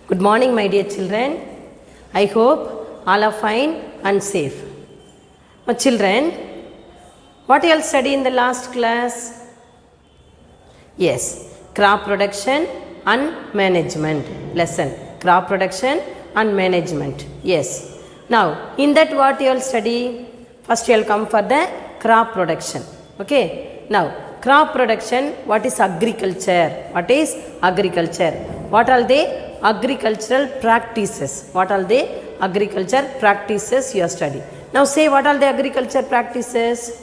Good morning, my dear children. I hope all are fine and safe. Now, children, what you all study in the last class? Yes, crop production and management lesson. Crop production and management. Yes. Now, in that what you all study? First you will come for the crop production. Okay. Now, crop production, what is agriculture? What is agriculture? What are the agricultural practices? What are the agriculture practices you are studying? Now say what are the agriculture practices?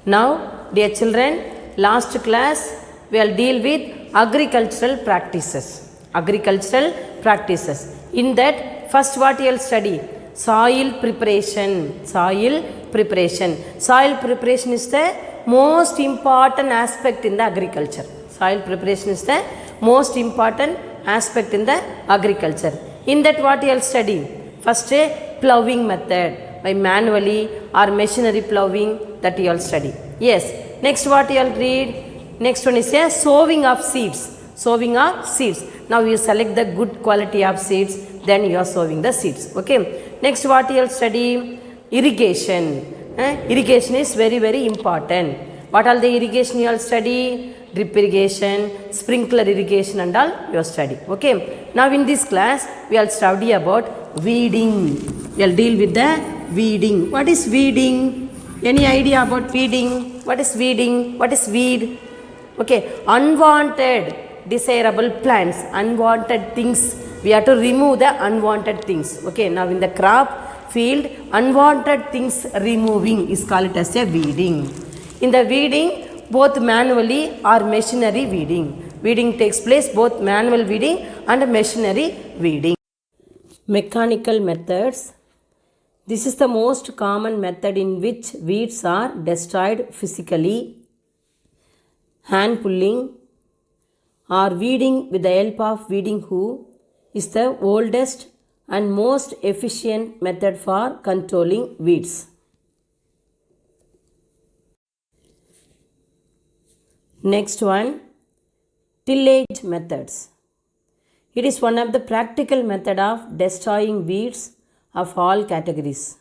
Now, dear children, last class we will deal with agricultural practices. Agricultural practices. In that, first what you will study? Soil preparation. Soil preparation. Soil preparation is the most important aspect in the agriculture. Soil preparation is the most important aspect in the agriculture. In that what you will study? First ploughing method by manually or machinery ploughing, that you will study. Yes. Next what you will read? Next one is a sowing of seeds. Sowing of seeds. Now you select the good quality of seeds, then you are sowing the seeds. Okay. Next what you will study? Irrigation. Irrigation is very very important. What are the irrigation you will study? Drip irrigation, sprinkler irrigation and all you will study. Okay. Now in this class we will study about weeding. We will deal with the weeding. What is weeding? Any idea about weeding? What is weeding? What is weed? Okay. Unwanted, desirable plants, unwanted things. We have to remove the unwanted things. Okay. Now in the crop field, unwanted things removing is called as a weeding. In the weeding, both manually or machinery weeding. Weeding takes place both manual weeding and machinery weeding. Mechanical methods. This is the most common method in which weeds are destroyed physically. Hand pulling or weeding with the help of weeding hoe is the oldest and most efficient method for controlling weeds. Next one, tillage methods. It is one of the practical method of destroying weeds of all categories.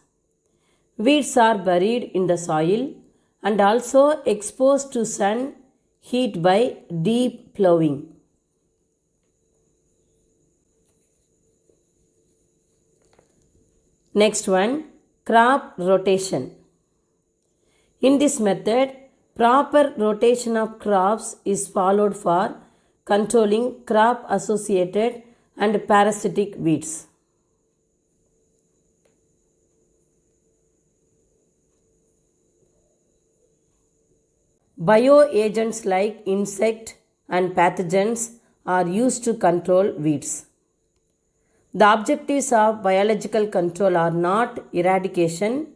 Weeds are buried in the soil and also exposed to sun heat by deep ploughing. Next one, crop rotation. In this method, proper rotation of crops is followed for controlling crop associated and parasitic weeds. Bioagents like insect and pathogens are used to control weeds. The objectives of biological control are not eradication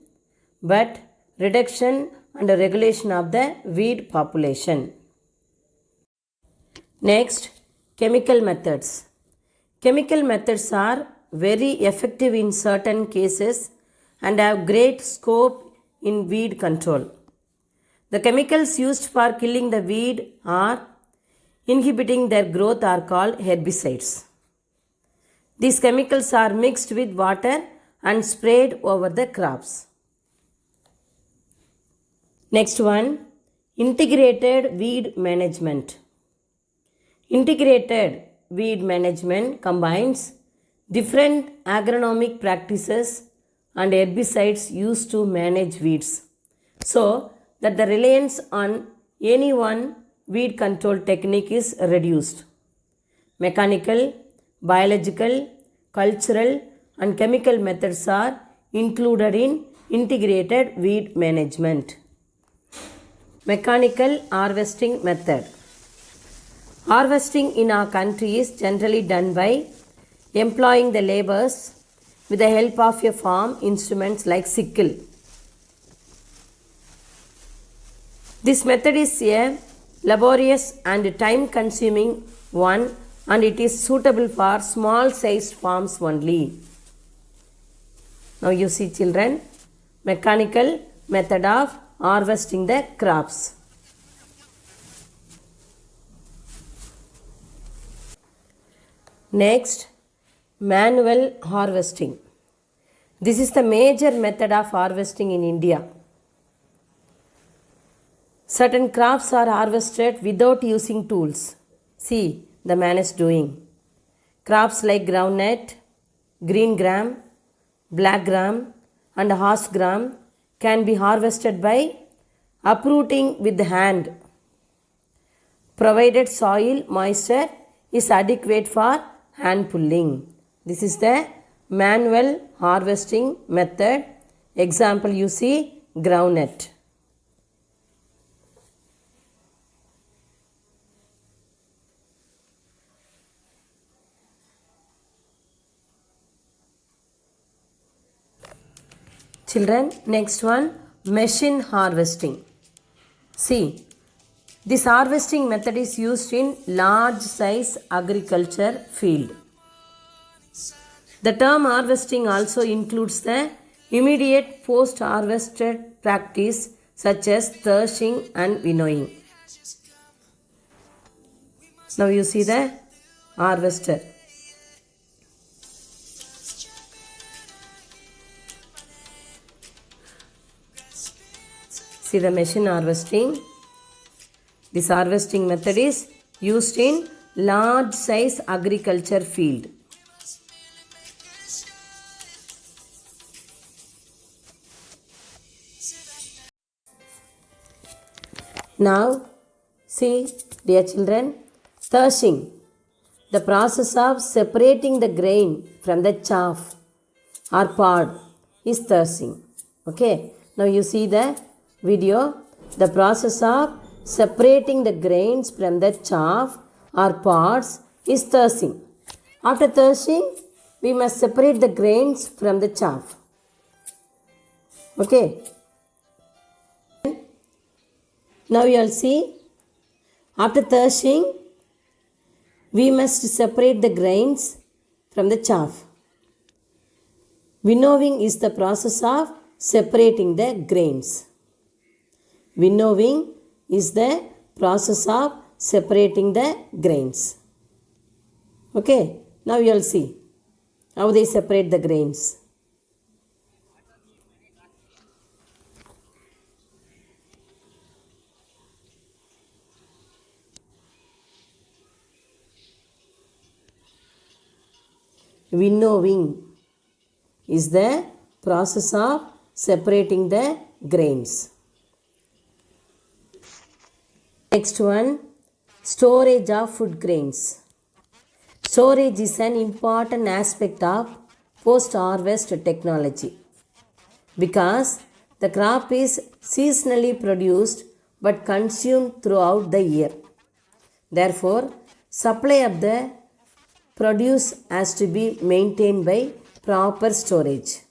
but reduction and regulation of the weed population. Next, chemical methods. Chemical methods are very effective in certain cases and have great scope in weed control. The chemicals used for killing the weed or inhibiting their growth are called herbicides. These chemicals are mixed with water and sprayed over the crops. Next one, integrated weed management. Integrated weed management combines different agronomic practices and herbicides used to manage weeds, so that the reliance on any one weed control technique is reduced. Mechanical, biological, cultural and chemical methods are included in integrated weed management. Mechanical harvesting method. Harvesting in our country is generally done by employing the laborers with the help of a farm instruments like sickle. This method is a laborious and time consuming one and it is suitable for small sized farms only. Now you see children, mechanical method of harvesting the crops. Next, manual harvesting. This is the major method of harvesting in India. Certain crops are harvested without using tools. See, the man is doing. Crops like groundnut, green gram, black gram and horse gram can be harvested by uprooting with the hand, provided soil moisture is adequate for hand pulling. This is the manual harvesting method. Example, you see groundnut. Children, next one, machine harvesting. See, this harvesting method is used in large size agriculture field. The term harvesting also includes the immediate post-harvested practice such as threshing and winnowing. Now you see the harvester. See the machine harvesting. This harvesting method is used in large size agriculture field. Now, see, dear children, threshing, the process of separating the grain from the chaff or pod is threshing. Okay, now you see the video, the process of separating the grains from the chaff or pods is threshing. After threshing, we must separate the grains from the chaff. Okay. Now you will see, after threshing, we must separate the grains from the chaff. Winnowing is the process of separating the grains. Winnowing is the process of separating the grains. Okay, now you will see how they separate the grains. Winnowing is the process of separating the grains. Next one, storage of food grains. Storage is an important aspect of post-harvest technology because the crop is seasonally produced but consumed throughout the year. Therefore, supply of the produce has to be maintained by proper storage.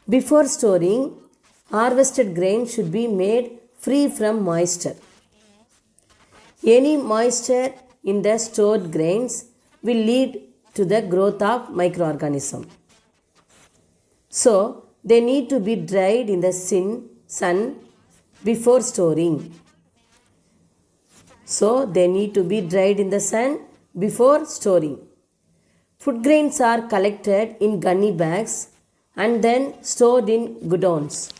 Before storing, harvested grain should be made free from moisture. Any moisture in the stored grains will lead to the growth of microorganisms. So, they need to be dried in the sun before storing. Before storing. Food grains are collected in gunny bags and then stored in godowns.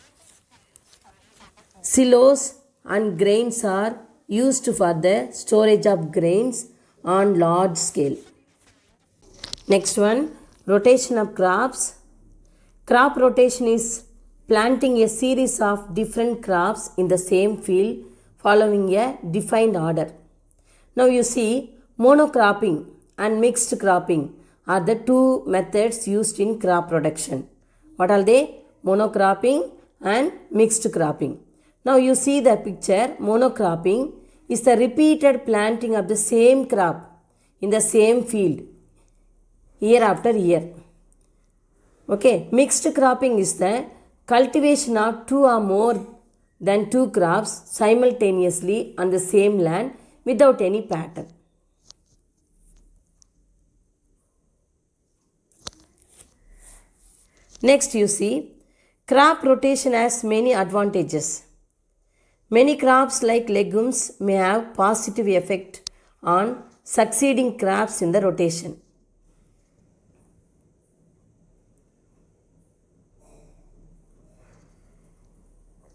Silos and grains are used for the storage of grains on large scale. Next one, rotation of crops. Crop rotation is planting a series of different crops in the same field following a defined order. Now you see, monocropping and mixed cropping are the two methods used in crop production. What are they? Monocropping and mixed cropping. Now you see the picture. Monocropping is the repeated planting of the same crop in the same field year after year. Okay, mixed cropping is the cultivation of two or more than two crops simultaneously on the same land without any pattern. Next you see, crop rotation has many advantages. Many crops like legumes may have positive effect on succeeding crops in the rotation.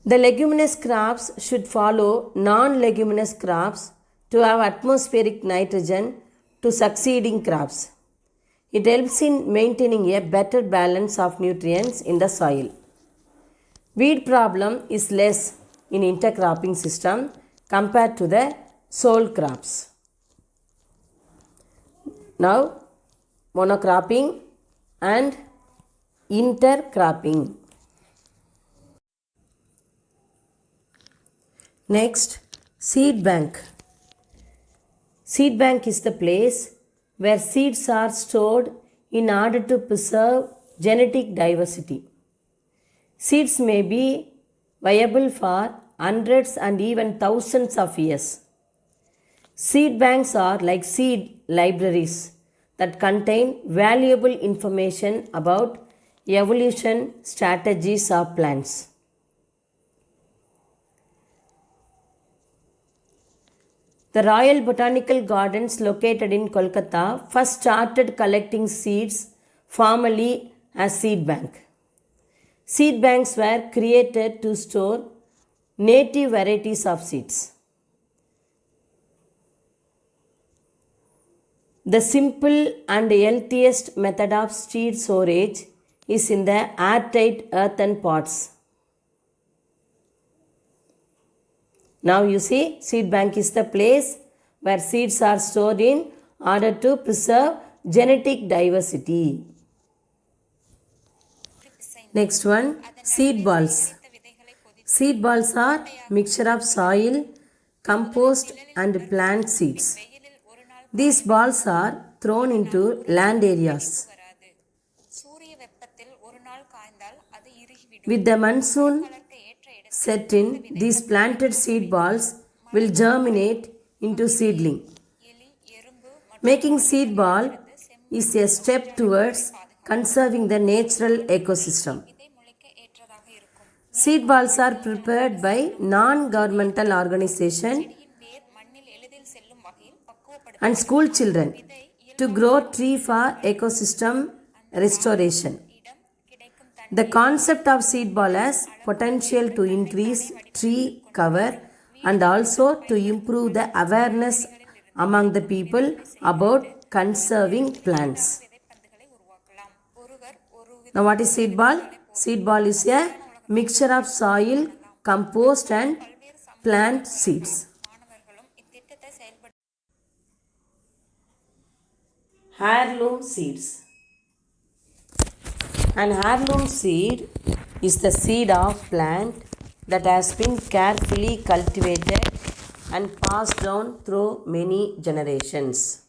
The leguminous crops should follow non-leguminous crops to have atmospheric nitrogen to succeeding crops. It helps in maintaining a better balance of nutrients in the soil. Weed problem is less in intercropping system compared to the sole crops. Now, monocropping and intercropping. Next, seed bank. Seed bank is the place where seeds are stored in order to preserve genetic diversity. Seeds may be viable for hundreds and even thousands of years. Seed banks are like seed libraries that contain valuable information about evolution strategies of plants. The Royal Botanical Gardens located in Kolkata first started collecting seeds formally as seed bank. Seed banks were created to store native varieties of seeds. The simple and healthiest method of seed storage is in the airtight earthen pots. Now you see, seed bank is the place where seeds are stored in order to preserve genetic diversity. Next one, seed balls. Seed balls are mixture of soil, compost and plant seeds. These balls are thrown into land areas. With the monsoon set in, these planted seed balls will germinate into seedling. Making seed ball is a step towards conserving the natural ecosystem. Seed balls are prepared by non-governmental organizations and school children to grow tree for ecosystem restoration. The concept of seed ball has potential to increase tree cover and also to improve the awareness among the people about conserving plants. Now what is seed ball? Seed ball is a mixture of soil, compost and plant seeds. Heirloom seeds. An heirloom seed is the seed of plant that has been carefully cultivated and passed down through many generations.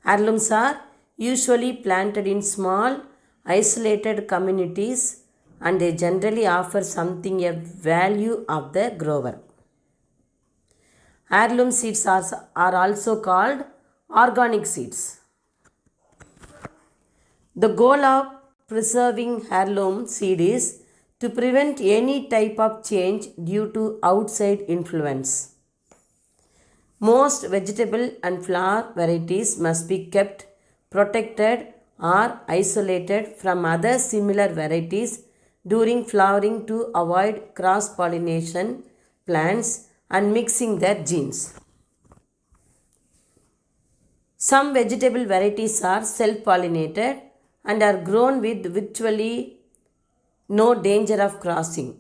Heirlooms are usually planted in small, isolated communities and they generally offer something a value of the grower. Heirloom seeds are also called organic seeds. The goal of preserving heirloom seed is to prevent any type of change due to outside influence. Most vegetable and flower varieties must be kept protected or isolated from other similar varieties during flowering to avoid cross-pollination plants and mixing their genes. Some vegetable varieties are self-pollinated and are grown with virtually no danger of crossing.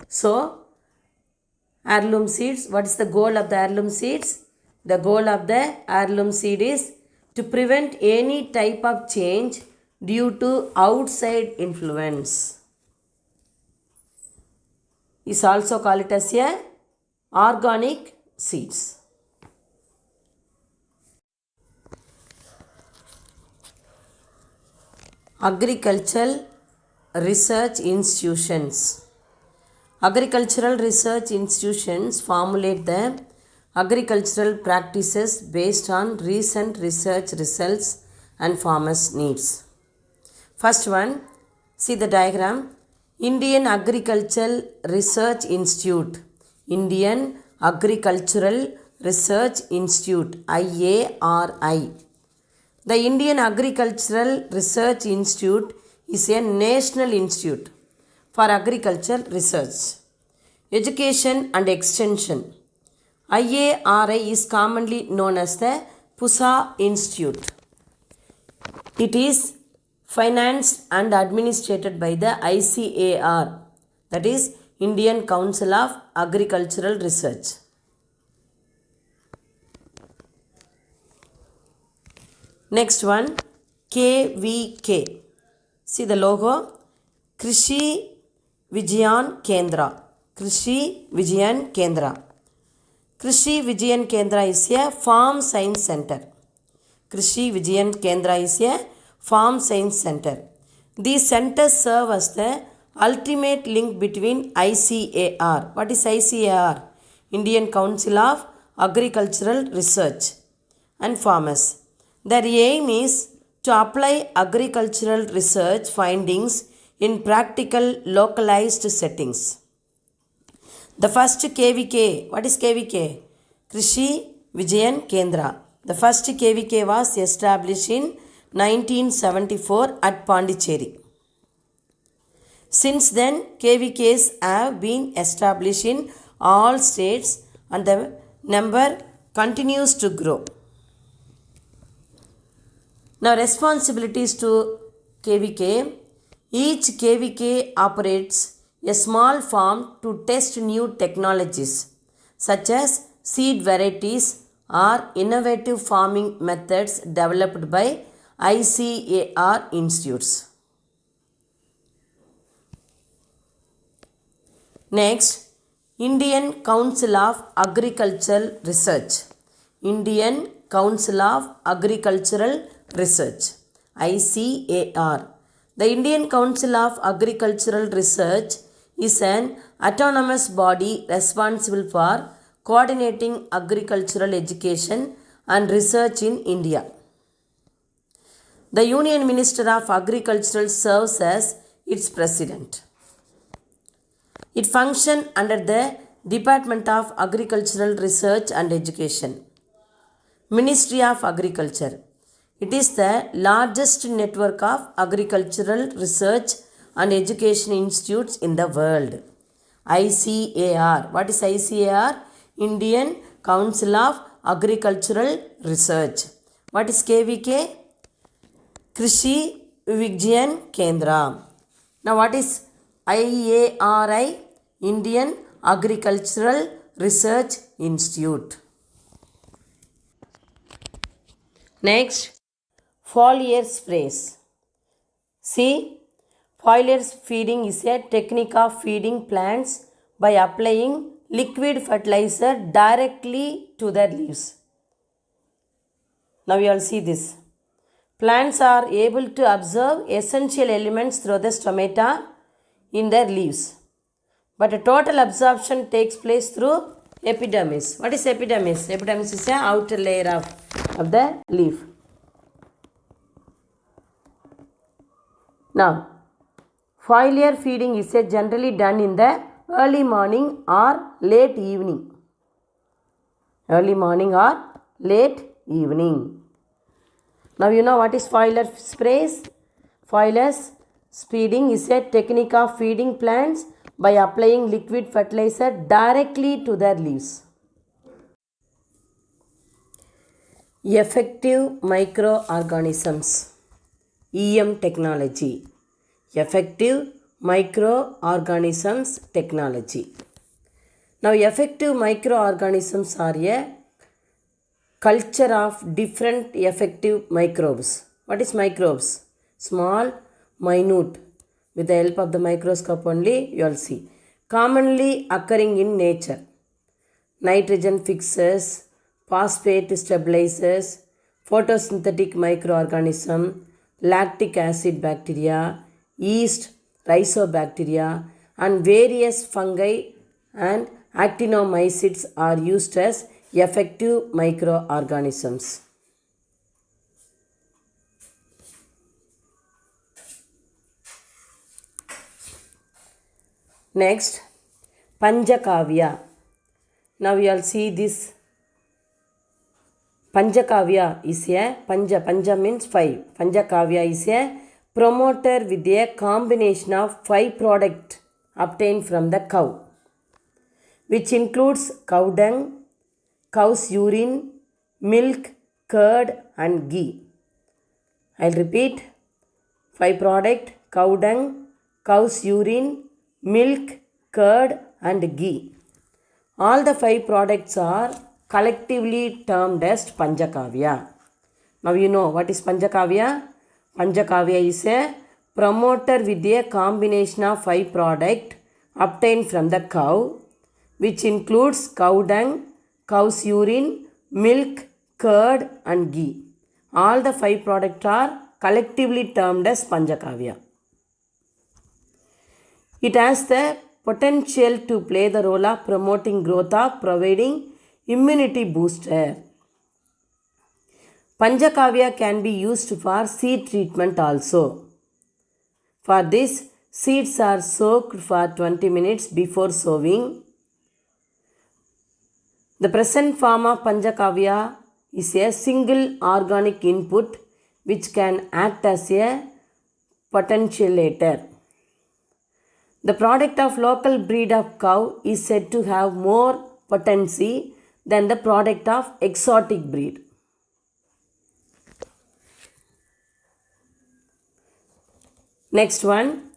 So, heirloom seeds, what is the goal of the heirloom seeds? The goal of the heirloom seed is to prevent any type of change due to outside influence. Is also called it as a organic seeds. Agricultural research institutions. Agricultural research institutions formulate the agricultural practices based on recent research results and farmers' needs. First one, see the diagram. Indian Agricultural Research Institute. Indian Agricultural Research Institute, IARI. The Indian Agricultural Research Institute is a national institute for agriculture research, education and extension. IARI is commonly known as the Pusa Institute. It is financed and administered by the ICAR, that is Indian Council of Agricultural Research. Next one, KVK. See the logo? Krishi Vijayan Kendra. Krishi Vijayan Kendra. Krishi Vijayan Kendra is a farm science center. Krishi Vijayan Kendra is a farm science center. These centers serve as the ultimate link between ICAR. What is ICAR? Indian Council of Agricultural Research and farmers. Their aim is to apply agricultural research findings in practical localized settings. The first KVK, what is KVK? Krishi Vijayan Kendra. The first KVK was established in 1974 at Pondicherry. Since then, KVKs have been established in all states and the number continues to grow. Now, responsibilities to KVK. Each KVK operates a small farm to test new technologies such as seed varieties or innovative farming methods developed by ICAR institutes. Next, Indian Council of Agricultural Research. Indian Council of Agricultural Research, ICAR. The Indian Council of Agricultural Research is an autonomous body responsible for coordinating agricultural education and research in India. The Union Minister of Agriculture serves as its president. It functions under the Department of Agricultural Research and Education. Ministry of Agriculture. It is the largest network of agricultural research and education institutes in the world. ICAR. What is ICAR? Indian Council of Agricultural Research. What is KVK? Krishi Vijayan Kendra. Now what is IARI? Indian Agricultural Research Institute. Next, foliar sprays. See, foliar feeding is a technique of feeding plants by applying liquid fertilizer directly to their leaves. Now you all see this. Plants are able to absorb essential elements through the stomata in their leaves. But a total absorption takes place through epidermis. What is epidermis? Epidermis is an outer layer of the leaf. Now, foliar feeding is generally done in the early morning or late evening. Early morning or late evening. Now you know what is foliar sprays? Foliar feeding is a technique of feeding plants by applying liquid fertilizer directly to their leaves. Effective microorganisms. EM technology. Effective microorganisms technology. Now, effective microorganisms are a culture of different effective microbes. What is microbes? Small, minute. With the help of the microscope only, you will see. Commonly occurring in nature. Nitrogen fixers, phosphate stabilizers, photosynthetic microorganism, lactic acid bacteria, yeast, rhizobacteria, and various fungi and actinomycetes are used as effective microorganisms. Next, Panchakavya. Now we all see this. Panchakavya is a, Panja means 5. Panchakavya is a promoter with a combination of 5 products obtained from the cow, which includes cow dung, cow's urine, milk, curd, and ghee. I'll repeat. 5 product: cow dung, cow's urine, milk, curd, and ghee. All the 5 products are collectively termed as Panchakavya. Now you know what is Panchakavya? Panchakavya is a promoter with a combination of 5 products obtained from the cow, which includes cow dung, cow's urine, milk, curd, and ghee. All the 5 products are collectively termed as Panchakavya. It has the potential to play the role of promoting growth of providing immunity booster. Panchakavya can be used for seed treatment also. For this, seeds are soaked for 20 minutes before sowing. The present form of Panchakavya is a single organic input which can act as a potentiator. The product of local breed of cow is said to have more potency than the product of exotic breed. Next one,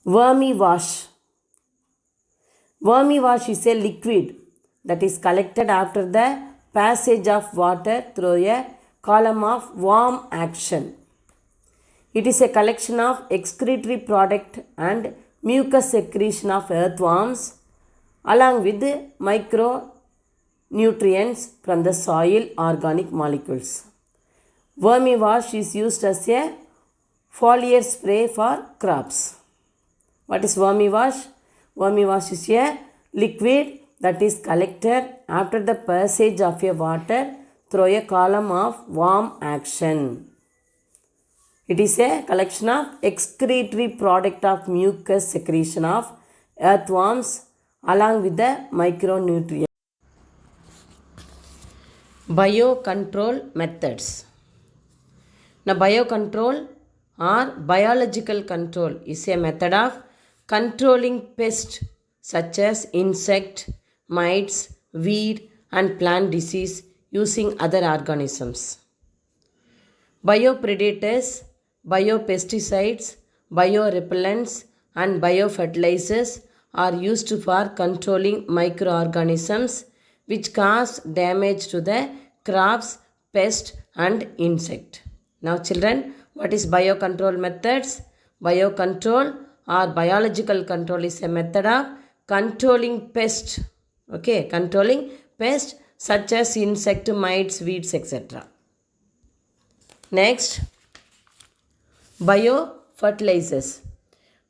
wormy wash. Wormy wash is a liquid that is collected after the passage of water through a column of worm action. It is a collection of excretory product and mucus secretion of earthworms along with micronutrients from the soil organic molecules. Wormy wash is used as a foliar spray for crops. What is wormy wash? Wormy wash is a liquid that is collected after the passage of a water through a column of worm action. It is a collection of excretory product of mucus secretion of earthworms along with the micronutrients. Biocontrol methods. Now, biocontrol or biological control is a method of controlling pests such as insect, mites, weed, and plant disease using other organisms. Biopredators, biopesticides, biorepellents, and biofertilizers are used for controlling microorganisms which cause damage to the crops, pest, and insect. Now children, what is biocontrol methods? Biocontrol or biological control is a method of controlling pests. Okay, controlling pests such as insect, mites, weeds, etc. Next, biofertilizers.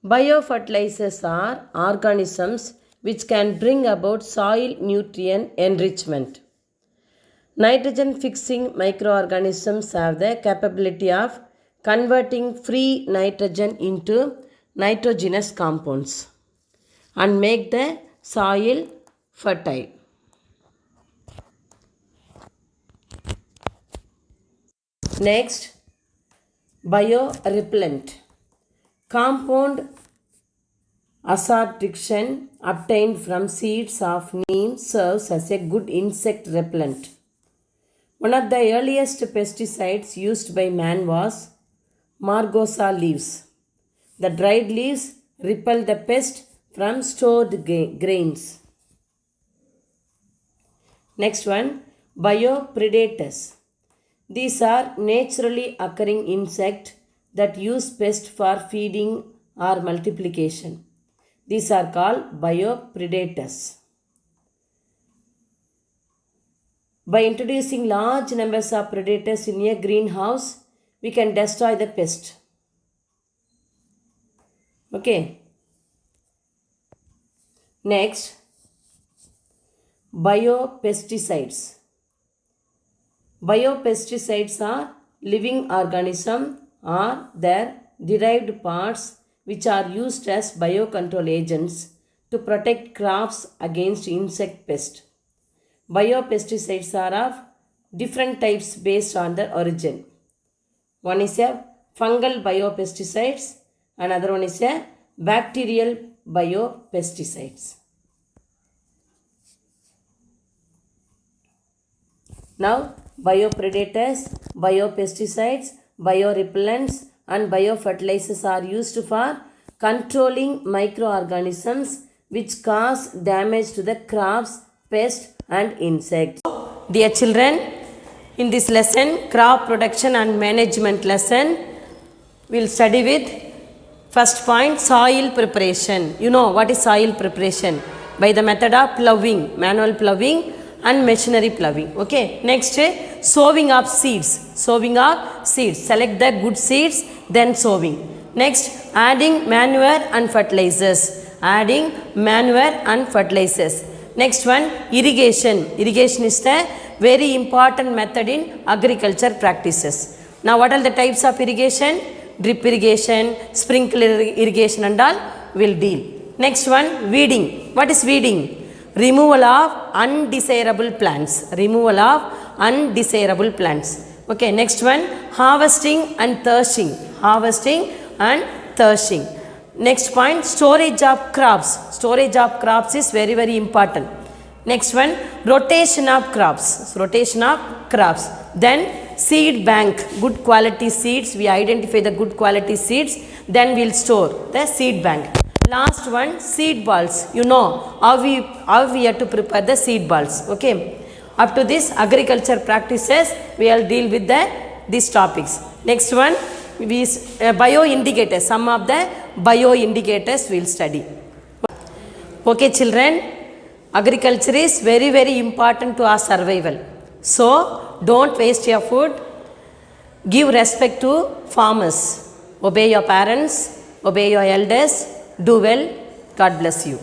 Biofertilizers are organisms which can bring about soil nutrient enrichment. Nitrogen fixing microorganisms have the capability of converting free nitrogen into nitrogenous compounds and make the soil fertile. Next, biorepellent. Compound azadirachtin obtained from seeds of neem serves as a good insect repellent. One of the earliest pesticides used by man was margosa leaves. The dried leaves repel the pest from stored grains. Next one, biopredators. These are naturally occurring insects that use pests for feeding or multiplication. These are called biopredators. By introducing large numbers of predators in a greenhouse, we can destroy the pest. Okay. Next, biopesticides. Biopesticides are living organisms or their derived parts which are used as biocontrol agents to protect crops against insect pests. Biopesticides are of different types based on their origin. One is a fungal biopesticides, another one is a bacterial biopesticides. Now, biopredators, biopesticides, biorepellents and biofertilizers are used for controlling microorganisms which cause damage to the crops, pests and insects. Dear children, in this lesson, crop production and management lesson, we will study with first point, soil preparation. You know what is soil preparation? By the method of ploughing, manual ploughing and machinery ploughing. Okay. Next, sowing of seeds. Sowing of seeds. Select the good seeds, then sowing. Next, adding manure and fertilizers. Adding manure and fertilizers. Next one, irrigation. Irrigation is the very important method in agriculture practices. Now, what are the types of irrigation? Drip irrigation, sprinkler irrigation and all will deal. Next one, weeding. What is weeding? Removal of undesirable plants. Removal of undesirable plants. Okay, next one, harvesting and threshing. Harvesting and threshing. Next point, storage of crops. Storage of crops is very, very important. Next one, rotation of crops. Rotation of crops. Then seed bank. Good quality seeds. We identify the good quality seeds. Then we'll store the seed bank. Last one, seed balls. You know how we have to prepare the seed balls. Okay. Up to this agriculture practices, we will deal with these topics. Next one, bio indicators. Some of the bio indicators we will study. Okay, children. Agriculture is very, very important to our survival. So, don't waste your food. Give respect to farmers. Obey your parents. Obey your elders. Do well. God bless you.